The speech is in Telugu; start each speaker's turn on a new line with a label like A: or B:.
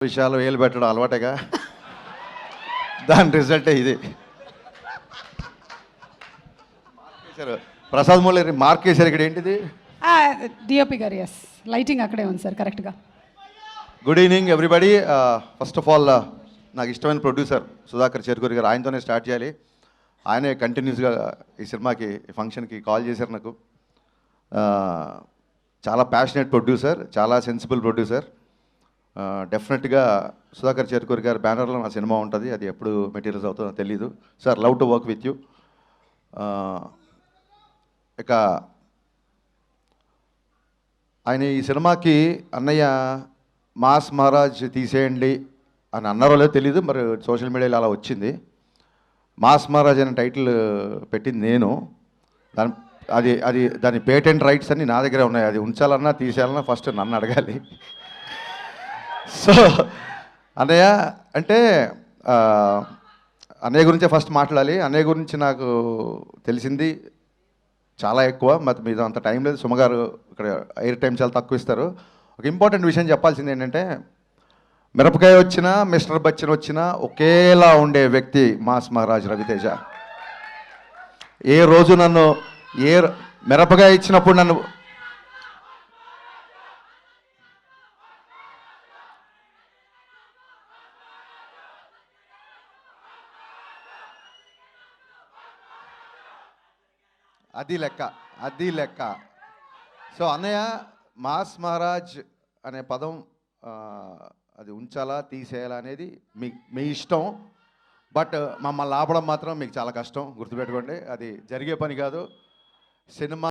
A: విషయాలు వేలు పెట్టడం అలవాటేగా. దాని రిజల్టే ఇది. ప్రసాద్ మూలరి మార్క్ వేశారు. ఇక్కడ ఏంటిది?
B: డిఓపి గారు. ఎస్, లైటింగ్ అక్కడే ఉంది సార్ కరెక్ట్గా.
A: Good evening everybody. First of all నాకు ఇష్టమైన ప్రొడ్యూసర్ సుధాకర్ చెరుకూరి గారు, ఆయనతోనే స్టార్ట్ చేయాలి. ఆయనే కంటిన్యూస్గా ఈ సినిమాకి ఈ ఫంక్షన్కి కాల్ చేశారు నాకు. చాలా ప్యాషనేట్ ప్రొడ్యూసర్, చాలా సెన్సిబుల్ ప్రొడ్యూసర్. డెఫినెట్గా సుధాకర్ చెరుకూరి గారి బ్యానర్లో నా సినిమా ఉంటుంది. అది ఎప్పుడు మెటీరియల్స్ అవుతుందో తెలీదు. Sir, love to work with you. ఇక ఆయన ఈ సినిమాకి అన్నయ్య మాస్ మహారాజ్ తీసేయండి అని అన్నారో లేదో తెలీదు, మరి సోషల్ మీడియాలో అలా వచ్చింది. మాస్ మహారాజ్ అనే టైటిల్ పెట్టింది నేను. దాని పేటెంట్ రైట్స్ అన్నీ నా దగ్గరే ఉన్నాయి. అది ఉంచాలన్నా తీసేయాలన్నా ఫస్ట్ నన్ను అడగాలి. సో అన్నయ్య అంటే అన్నయ్య గురించే ఫస్ట్ మాట్లాడాలి. అన్నయ్య గురించి నాకు తెలిసింది చాలా ఎక్కువ, మరి మీద అంత టైం లేదు. సుమగారు ఇక్కడ ఎయిర్ టైం చాలా తక్కువ ఇస్తారు. ఒక ఇంపార్టెంట్ విషయం చెప్పాల్సింది ఏంటంటే, మిరపకాయ వచ్చినా మిస్టర్ బచ్చన్ వచ్చినా ఒకేలా ఉండే వ్యక్తి మాస్ మహారాజ్ రవితేజ. ఏ రోజు నన్ను మిరపకాయ ఇచ్చినప్పుడు నన్ను అది లెక్క. సో అన్నయ్య, మాస్ మహారాజ్ అనే పదం అది ఉంచాలా తీసేయాలా అనేది మీ ఇష్టం. బట్ మమ్మల్ని ఆపడం మాత్రం మీకు చాలా కష్టం, గుర్తుపెట్టుకోండి. అది జరిగే పని కాదు. సినిమా